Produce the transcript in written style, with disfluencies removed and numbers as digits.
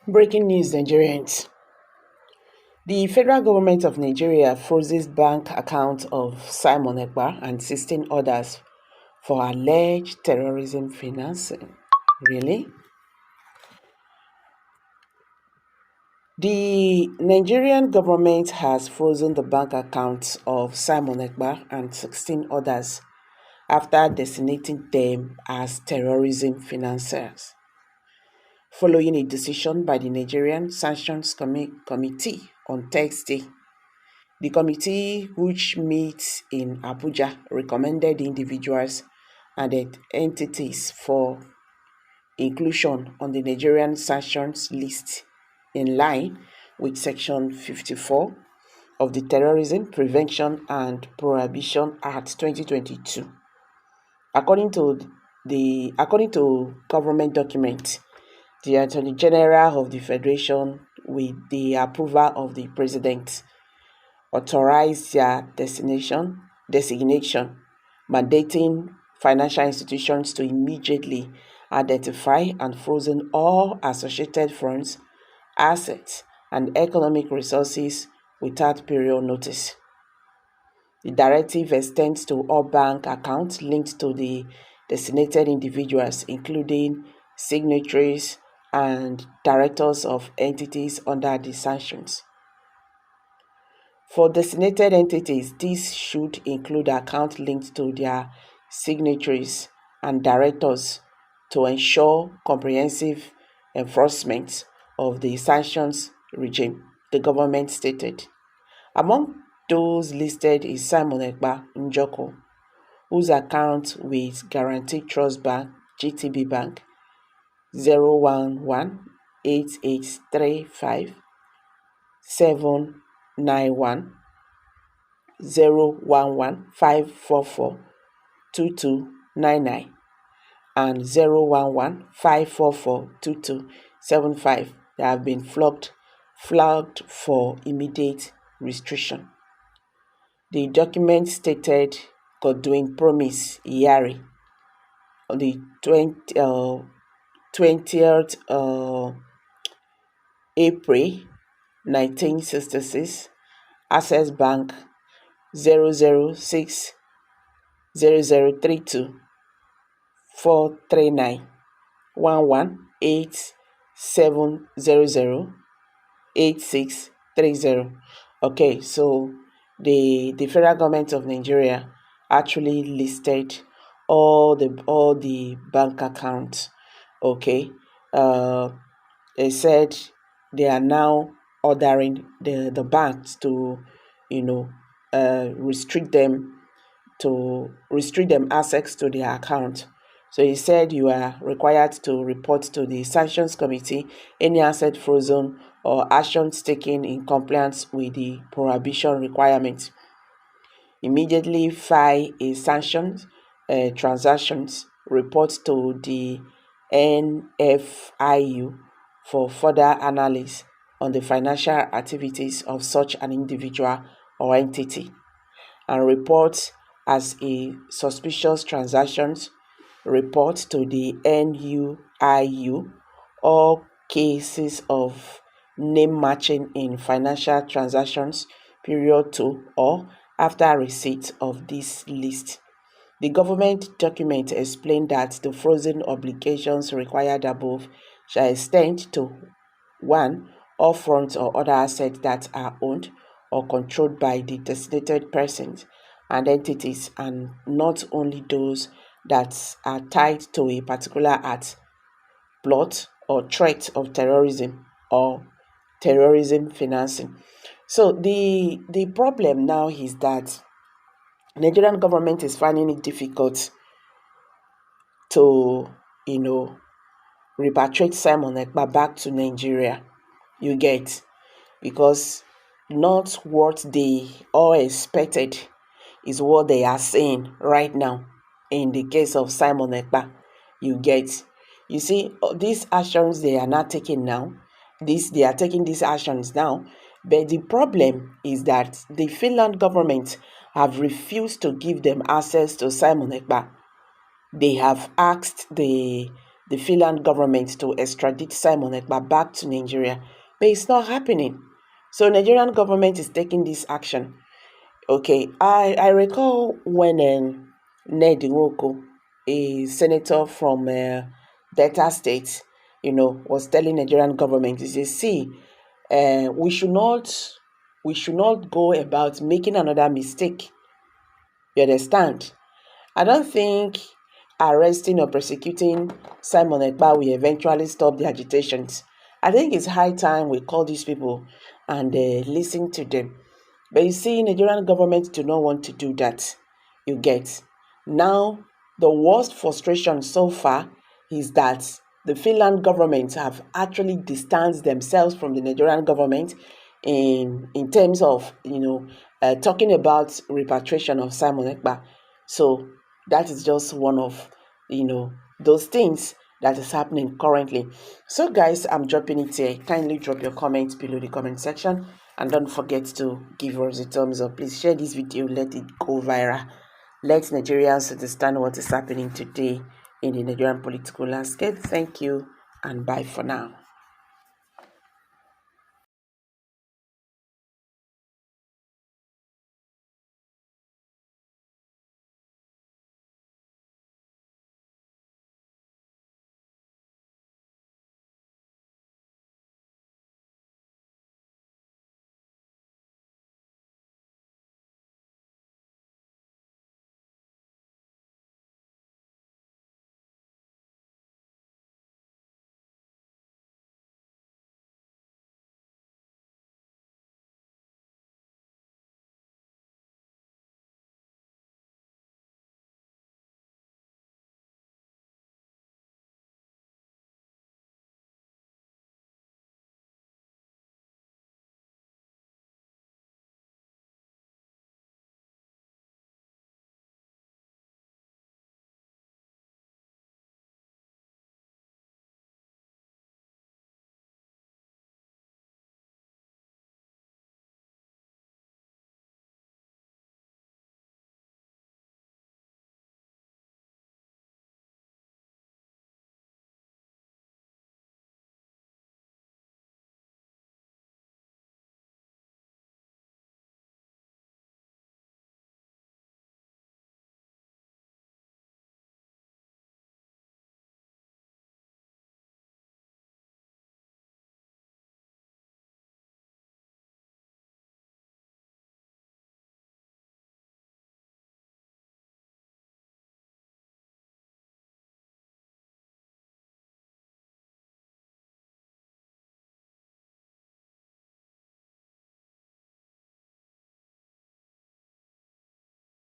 Breaking news, Nigerians. The federal government of Nigeria freezes bank accounts of Simon Ekpa and 16 others for alleged terrorism financing. Really? The Nigerian government has frozen the bank accounts of Simon Ekpa and 16 others after designating them as terrorism financiers, following a decision by the Nigerian Sanctions Committee on Thursday. The committee, which meets in Abuja, recommended individuals and entities for inclusion on the Nigerian sanctions list in line with Section 54 of the Terrorism Prevention and Prohibition Act 2022. According to government documents, the Attorney General of the Federation, with the approval of the President, authorized their designation, mandating financial institutions to immediately identify and frozen all associated funds, assets, and economic resources without period notice. The directive extends to all bank accounts linked to the designated individuals, including signatories and directors of entities under the sanctions. For designated entities, this should include accounts linked to their signatories and directors to ensure comprehensive enforcement of the sanctions regime, the government stated. Among those listed is Simon Ekpa Njoko, whose account with Guaranty Trust Bank, GTB Bank, 011-8835 791 011-544-2299 and 011-544-2275 that have been flagged for immediate restriction. The document stated Godwin Promise Iyari on the 20th April 1966, Access Bank 006 0032 439 118700 8630. Okay, so the federal government of Nigeria actually listed all the bank accounts. Okay, they said they are now ordering the banks to restrict them access to their account. So he said you are required to report to the Sanctions Committee any asset frozen or actions taken in compliance with the prohibition requirements. Immediately file a sanctions transactions report to the NFIU for further analysis on the financial activities of such an individual or entity, and report as a suspicious transactions report to the NUIU all cases of name matching in financial transactions period to or after receipt of this list. The government document explained that the frozen obligations required above shall extend to 1. All funds or other assets that are owned or controlled by the designated persons and entities, and not only those that are tied to a particular act, plot, or threat of terrorism or terrorism financing. So the problem now is that Nigerian government is finding it difficult to, repatriate Simon Ekpa back to Nigeria. You get, because not what they all expected is what they are saying right now in the case of Simon Ekpa. You get, you see, these actions they are not taking now, they are taking these actions now, but the problem is that the Finland government have refused to give them access to Simon Ekpa. They have asked the the Finland government to extradite Simon Ekpa back to Nigeria, but it's not happening. So Nigerian government is taking this action. Okay, I recall when Ned Nwoko, a senator from Delta State, was telling Nigerian government, he says, see, we should not go about making another mistake. You understand? I don't think arresting or prosecuting Simon Ekpa will eventually stop the agitations. I think it's high time we call these people and listen to them. But you see, Nigerian government do not want to do that. You get. Now, the worst frustration so far is that the Finland government have actually distanced themselves from the Nigerian government in terms of talking about repatriation of Simon Ekpa. So that is just one of those things that is happening currently. So guys, I'm dropping it here. Kindly drop your comments below the comment section, and don't forget to give us a thumbs up. Please share this video, let it go viral. Let Nigerians understand what is happening today in the Nigerian political landscape. Thank you and bye for now.